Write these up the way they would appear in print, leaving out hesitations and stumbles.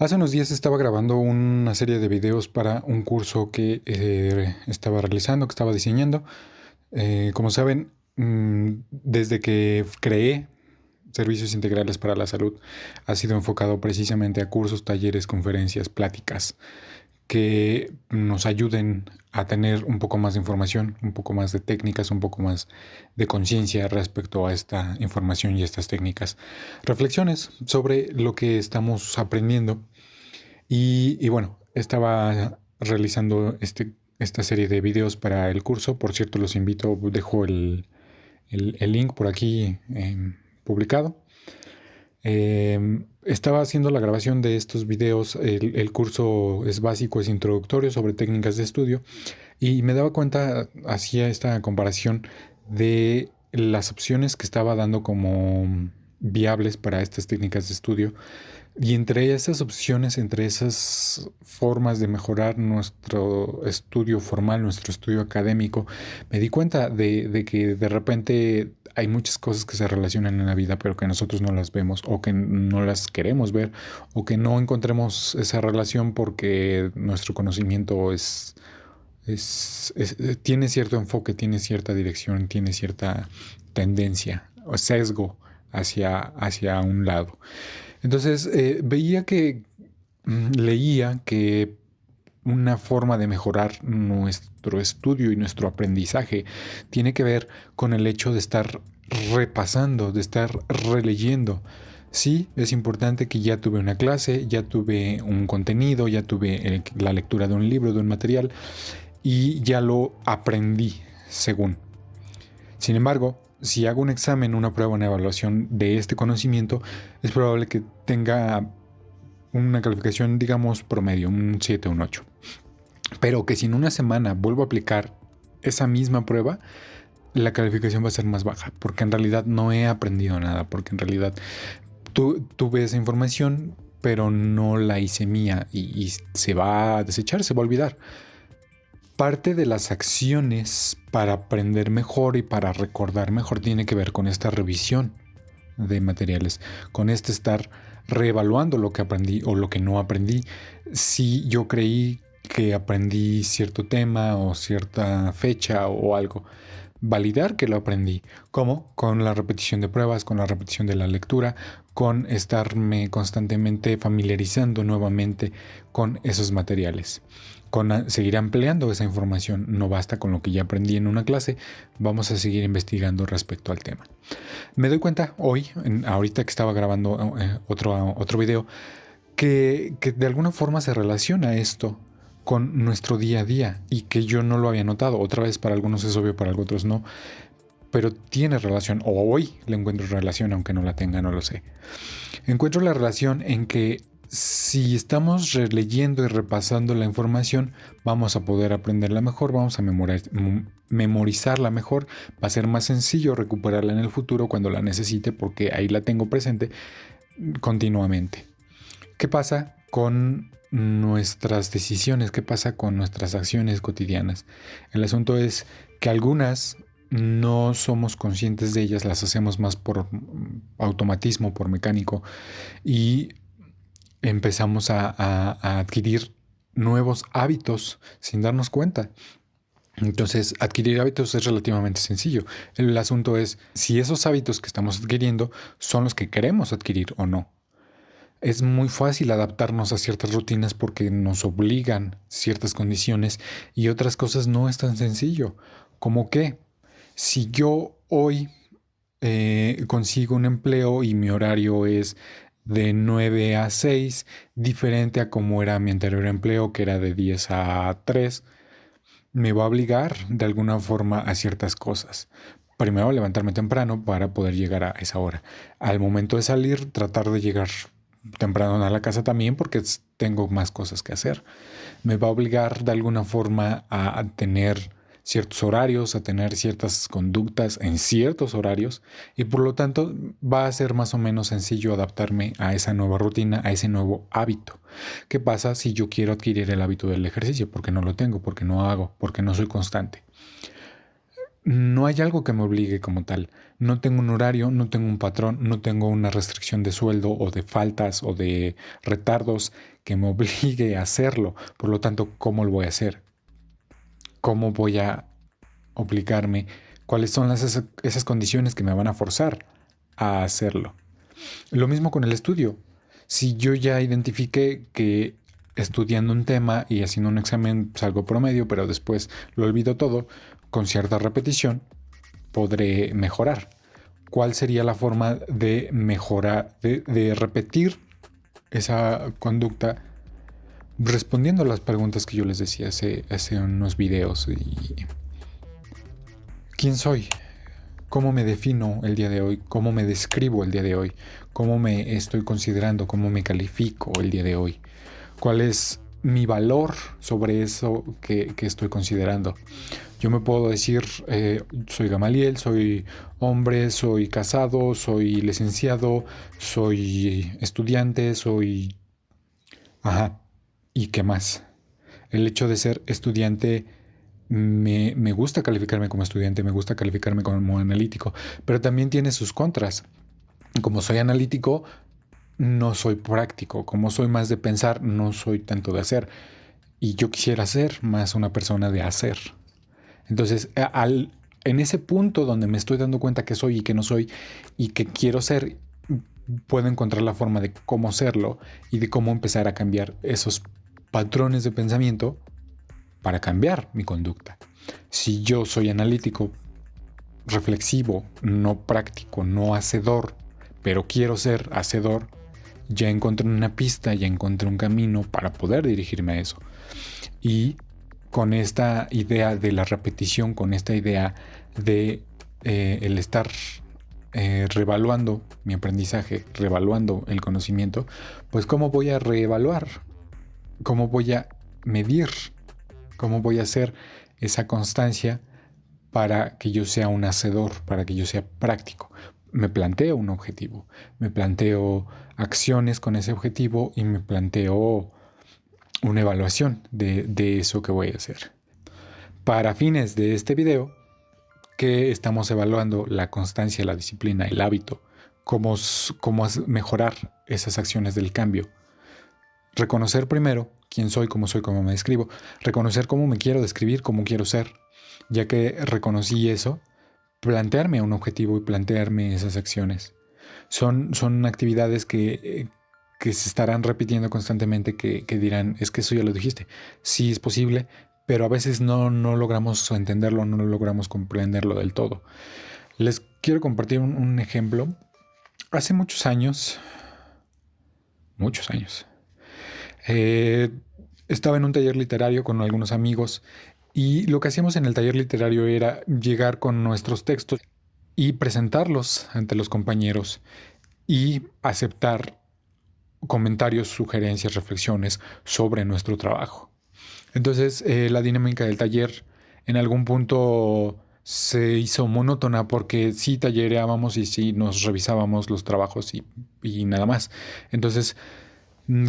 Hace unos días estaba grabando una serie de videos para un curso que estaba realizando, que estaba diseñando. Como saben, desde que creé Servicios Integrales para la Salud, ha sido enfocado precisamente a cursos, talleres, conferencias, pláticas que nos ayuden a tener un poco más de información, un poco más de técnicas, un poco más de conciencia respecto a esta información y estas técnicas. Reflexiones sobre lo que estamos aprendiendo y bueno, estaba realizando esta serie de videos para el curso. Por cierto, los invito, dejo el link por aquí publicado. Estaba haciendo la grabación de estos videos. El curso es básico, es introductorio sobre técnicas de estudio. Y me daba cuenta, hacía esta comparación de las opciones que estaba dando como viables para estas técnicas de estudio. Y entre esas opciones, entre esas formas de mejorar nuestro estudio formal, nuestro estudio académico, me di cuenta de que de repente hay muchas cosas que se relacionan en la vida, pero que nosotros no las vemos o que no las queremos ver o que no encontremos esa relación porque nuestro conocimiento tiene cierto enfoque, tiene cierta dirección, tiene cierta tendencia o sesgo hacia un lado. Entonces veía que, leía que una forma de mejorar nuestro estudio y nuestro aprendizaje tiene que ver con el hecho de estar repasando, de estar releyendo. Sí, es importante que ya tuve una clase, ya tuve un contenido, ya tuve la lectura de un libro, de un material y ya lo aprendí según. Sin embargo, si hago un examen, una prueba, una evaluación de este conocimiento, es probable que tenga una calificación, digamos, promedio, un 7 o un 8. Pero que si en una semana vuelvo a aplicar esa misma prueba, la calificación va a ser más baja, porque en realidad no he aprendido nada, porque en realidad tuve esa información, pero no la hice mía y se va a desechar, se va a olvidar. Parte de las acciones para aprender mejor y para recordar mejor tiene que ver con esta revisión de materiales, con este estar reevaluando lo que aprendí o lo que no aprendí. Si yo creí que aprendí cierto tema o cierta fecha o algo, validar que lo aprendí. ¿Cómo? Con la repetición de pruebas, con la repetición de la lectura, con estarme constantemente familiarizando nuevamente con esos materiales, con seguir ampliando esa información. No basta con lo que ya aprendí en una clase, vamos a seguir investigando respecto al tema. Me doy cuenta hoy, ahorita que estaba grabando otro video, que de alguna forma se relaciona esto con nuestro día a día y que yo no lo había notado. Otra vez para algunos es obvio, para otros no, pero tiene relación, o hoy le encuentro relación, aunque no la tenga, no lo sé. Encuentro la relación en que si estamos releyendo y repasando la información, vamos a poder aprenderla mejor, vamos a memorizarla mejor, va a ser más sencillo recuperarla en el futuro cuando la necesite porque ahí la tengo presente continuamente. ¿Qué pasa con nuestras decisiones? ¿Qué pasa con nuestras acciones cotidianas? El asunto es que algunas no somos conscientes de ellas, las hacemos más por automatismo, por mecánico, y empezamos a adquirir nuevos hábitos sin darnos cuenta. Entonces, adquirir hábitos es relativamente sencillo. El asunto es si esos hábitos que estamos adquiriendo son los que queremos adquirir o no. Es muy fácil adaptarnos a ciertas rutinas porque nos obligan ciertas condiciones y otras cosas no es tan sencillo. Como que si yo hoy consigo un empleo y mi horario es de 9 a 6, diferente a como era mi anterior empleo, que era de 10 a 3, me va a obligar de alguna forma a ciertas cosas. Primero, levantarme temprano para poder llegar a esa hora. Al momento de salir, tratar de llegar temprano a la casa también porque tengo más cosas que hacer. Me va a obligar de alguna forma a tener ciertos horarios, a tener ciertas conductas en ciertos horarios y por lo tanto va a ser más o menos sencillo adaptarme a esa nueva rutina, a ese nuevo hábito. ¿Qué pasa si yo quiero adquirir el hábito del ejercicio? Porque no lo tengo, porque no hago, porque no soy constante. no hay algo que me obligue como tal. No tengo un horario, no tengo un patrón, no tengo una restricción de sueldo o de faltas o de retardos que me obligue a hacerlo. Por lo tanto, ¿cómo lo voy a hacer? ¿Cómo voy a obligarme? ¿Cuáles son esas condiciones que me van a forzar a hacerlo? Lo mismo con el estudio. Si yo ya identifiqué que estudiando un tema y haciendo un examen salgo promedio, pero después lo olvido todo, con cierta repetición podré mejorar. ¿Cuál sería la forma de mejorar, de repetir esa conducta respondiendo a las preguntas que yo les decía hace unos videos? ¿Quién soy? ¿Cómo me defino el día de hoy? ¿Cómo me describo el día de hoy? ¿Cómo me estoy considerando? ¿Cómo me califico el día de hoy? ¿Cuál es mi valor sobre eso que estoy considerando? Yo me puedo decir, soy Gamaliel, soy hombre, soy casado, soy licenciado, soy estudiante, soy... Ajá. ¿Y qué más? El hecho de ser estudiante, me gusta calificarme como estudiante, me gusta calificarme como analítico, pero también tiene sus contras. Como soy analítico, no soy práctico. Como soy más de pensar, no soy tanto de hacer. Y yo quisiera ser más una persona de hacer. Entonces, en ese punto donde me estoy dando cuenta que soy y que no soy y que quiero ser, puedo encontrar la forma de cómo serlo y de cómo empezar a cambiar esos patrones de pensamiento para cambiar mi conducta. Si yo soy analítico, reflexivo, no práctico, no hacedor, pero quiero ser hacedor, ya encontré una pista, ya encontré un camino para poder dirigirme a eso. Y con esta idea de la repetición, con esta idea de el estar reevaluando mi aprendizaje, reevaluando el conocimiento, pues cómo voy a reevaluar, cómo voy a medir, cómo voy a hacer esa constancia para que yo sea un hacedor, para que yo sea práctico. Me planteo un objetivo, me planteo acciones con ese objetivo y me planteo una evaluación de eso que voy a hacer. Para fines de este video, que estamos evaluando la constancia, la disciplina, el hábito, cómo mejorar esas acciones del cambio. Reconocer primero quién soy, cómo me describo. Reconocer cómo me quiero describir, cómo quiero ser. Ya que reconocí eso, plantearme un objetivo y plantearme esas acciones. Son actividades que se estarán repitiendo constantemente, que dirán, es que eso ya lo dijiste. Sí es posible, pero a veces no logramos entenderlo, no logramos comprenderlo del todo. Les quiero compartir un ejemplo. Hace muchos años, estaba en un taller literario con algunos amigos y lo que hacíamos en el taller literario era llegar con nuestros textos y presentarlos ante los compañeros y aceptar comentarios, sugerencias, reflexiones sobre nuestro trabajo. Entonces, la dinámica del taller en algún punto se hizo monótona porque sí tallereábamos y sí nos revisábamos los trabajos y nada más. Entonces,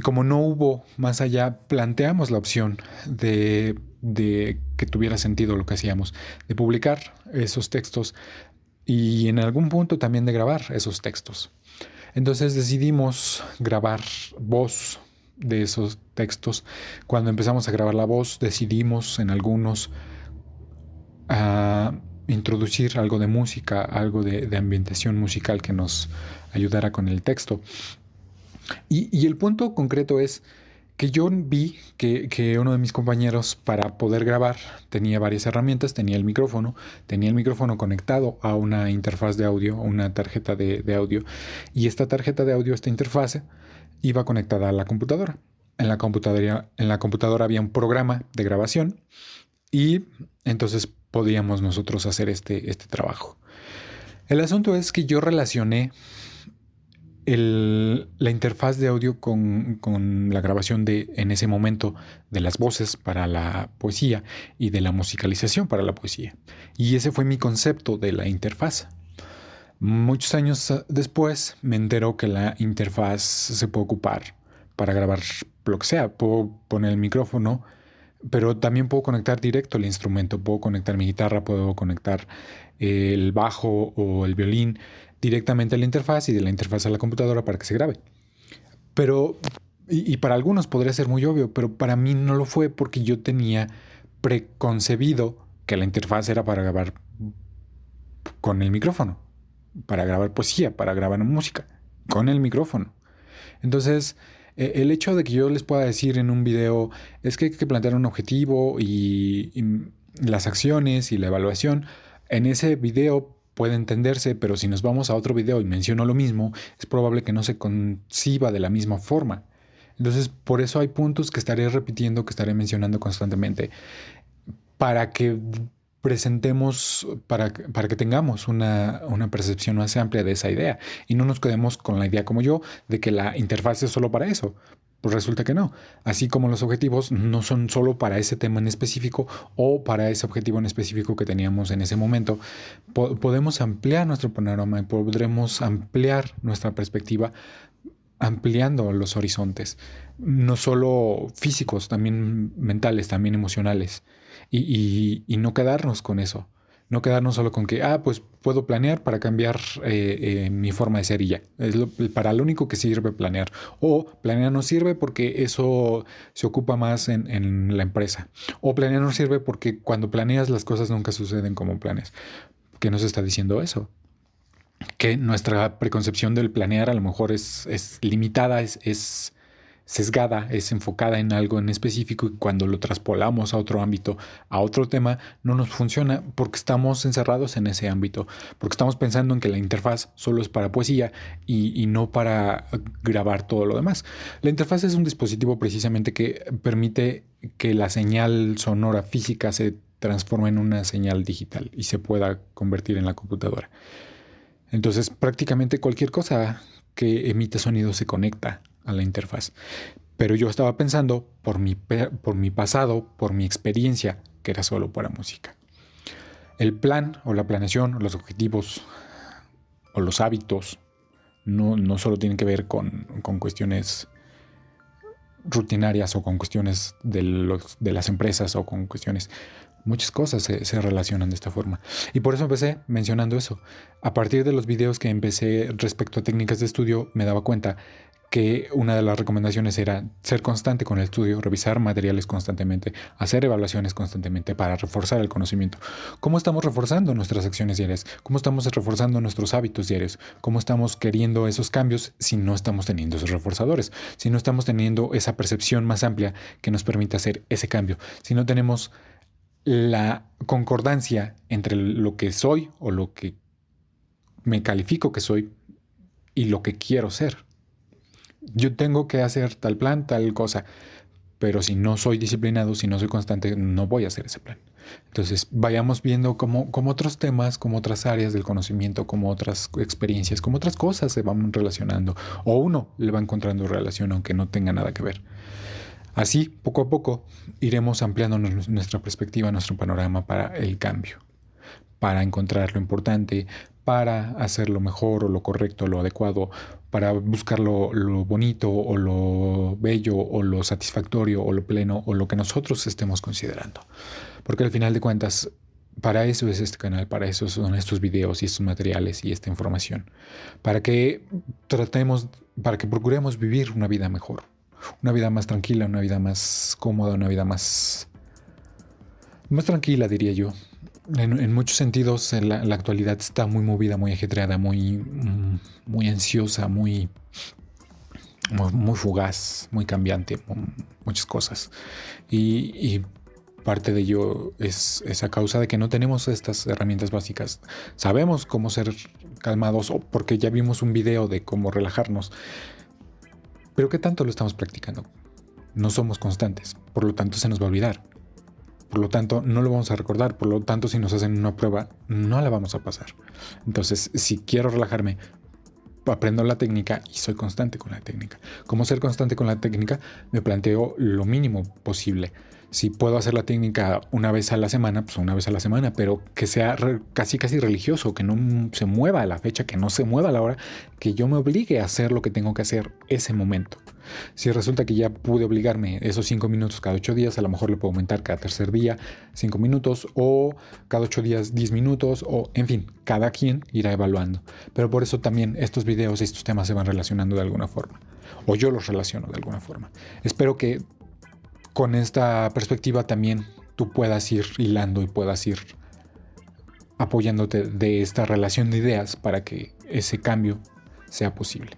como no hubo más allá, planteamos la opción de que tuviera sentido lo que hacíamos, de publicar esos textos y en algún punto también de grabar esos textos. Entonces decidimos grabar voz de esos textos. Cuando empezamos a grabar la voz, decidimos en algunos introducir algo de música, algo de ambientación musical que nos ayudara con el texto. Y el punto concreto es que yo vi que uno de mis compañeros, para poder grabar, tenía varias herramientas, tenía el micrófono conectado a una interfaz de audio, una tarjeta de audio, y esta tarjeta de audio, esta interfaz, iba conectada a la computadora. En la computadora había un programa de grabación y entonces podíamos nosotros hacer este trabajo. El asunto es que yo relacioné la interfaz de audio con la grabación en ese momento de las voces para la poesía y de la musicalización para la poesía. Y ese fue mi concepto de la interfaz. Muchos años después me entero que la interfaz se puede ocupar para grabar lo que sea. Puedo poner el micrófono, pero también puedo conectar directo el instrumento, puedo conectar mi guitarra, puedo conectar el bajo o el violín directamente a la interfaz y de la interfaz a la computadora para que se grabe. Pero, y para algunos podría ser muy obvio, pero para mí no lo fue porque yo tenía preconcebido que la interfaz era para grabar con el micrófono, para grabar poesía, para grabar música, con el micrófono. Entonces, el hecho de que yo les pueda decir en un video es que hay que plantear un objetivo y las acciones y la evaluación, en ese video puede entenderse, pero si nos vamos a otro video y menciono lo mismo, es probable que no se conciba de la misma forma. Entonces, por eso hay puntos que estaré repitiendo, que estaré mencionando constantemente, para que presentemos, para que tengamos una percepción más amplia de esa idea y no nos quedemos con la idea como yo de que la interfaz es solo para eso. Pues resulta que no. Así como los objetivos no son solo para ese tema en específico o para ese objetivo en específico que teníamos en ese momento, podemos ampliar nuestro panorama y podremos ampliar nuestra perspectiva ampliando los horizontes, no solo físicos, también mentales, también emocionales, y no quedarnos con eso, no quedarnos solo con que, pues puedo planear para cambiar mi forma de ser y ya, para lo único que sirve planear, o planear no sirve porque eso se ocupa más en la empresa, o planear no sirve porque cuando planeas las cosas nunca suceden como planes. ¿Qué nos está diciendo eso? Que nuestra preconcepción del planear a lo mejor es limitada, es sesgada, es enfocada en algo en específico y cuando lo traspolamos a otro ámbito, a otro tema, no nos funciona porque estamos encerrados en ese ámbito, porque estamos pensando en que la interfaz solo es para poesía y no para grabar todo lo demás. La interfaz es un dispositivo precisamente que permite que la señal sonora física se transforme en una señal digital y se pueda convertir en la computadora. Entonces, prácticamente cualquier cosa que emite sonido se conecta a la interfaz. Pero yo estaba pensando, por mi pasado, por mi experiencia, que era solo para música. El plan o la planeación o los objetivos o los hábitos no solo tienen que ver con cuestiones rutinarias o con cuestiones de las empresas o con cuestiones. Muchas cosas se relacionan de esta forma. Y por eso empecé mencionando eso. A partir de los videos que empecé respecto a técnicas de estudio, me daba cuenta que una de las recomendaciones era ser constante con el estudio, revisar materiales constantemente, hacer evaluaciones constantemente para reforzar el conocimiento. ¿Cómo estamos reforzando nuestras acciones diarias? ¿Cómo estamos reforzando nuestros hábitos diarios? ¿Cómo estamos queriendo esos cambios si no estamos teniendo esos reforzadores? Si no estamos teniendo esa percepción más amplia que nos permita hacer ese cambio. Si no tenemos la concordancia entre lo que soy o lo que me califico que soy y lo que quiero ser. Yo tengo que hacer tal plan, tal cosa, pero si no soy disciplinado, si no soy constante, no voy a hacer ese plan. Entonces, vayamos viendo cómo otros temas, como otras áreas del conocimiento, como otras experiencias, como otras cosas se van relacionando, o uno le va encontrando relación aunque no tenga nada que ver. Así, poco a poco, iremos ampliando nuestra perspectiva, nuestro panorama para el cambio, para encontrar lo importante, para hacer lo mejor o lo correcto, lo adecuado, para buscar lo bonito o lo bello o lo satisfactorio o lo pleno o lo que nosotros estemos considerando. Porque al final de cuentas, para eso es este canal, para eso son estos videos y estos materiales y esta información. Para que para que procuremos vivir una vida mejor, una vida más tranquila, una vida más cómoda, una vida más tranquila, diría yo. En muchos sentidos, la actualidad está muy movida, muy ajetreada, muy ansiosa, muy fugaz, muy cambiante, muchas cosas. Y parte de ello es a causa de que no tenemos estas herramientas básicas. Sabemos cómo ser calmados porque ya vimos un video de cómo relajarnos. Pero ¿qué tanto lo estamos practicando? No somos constantes, por lo tanto se nos va a olvidar. Por lo tanto, no lo vamos a recordar. Por lo tanto, si nos hacen una prueba, no la vamos a pasar. Entonces, si quiero relajarme, aprendo la técnica y soy constante con la técnica. ¿Cómo ser constante con la técnica? Me planteo lo mínimo posible. Si puedo hacer la técnica una vez a la semana, pues una vez a la semana, pero que sea casi religioso, que no se mueva a la fecha, que no se mueva a la hora, que yo me obligue a hacer lo que tengo que hacer ese momento. Si resulta que ya pude obligarme esos 5 minutos cada 8 días, a lo mejor le puedo aumentar cada tercer día 5 minutos o cada 8 días 10 minutos o en fin, cada quien irá evaluando. Pero por eso también estos videos y estos temas se van relacionando de alguna forma. O yo los relaciono de alguna forma. Espero que con esta perspectiva también tú puedas ir hilando y puedas ir apoyándote de esta relación de ideas para que ese cambio sea posible.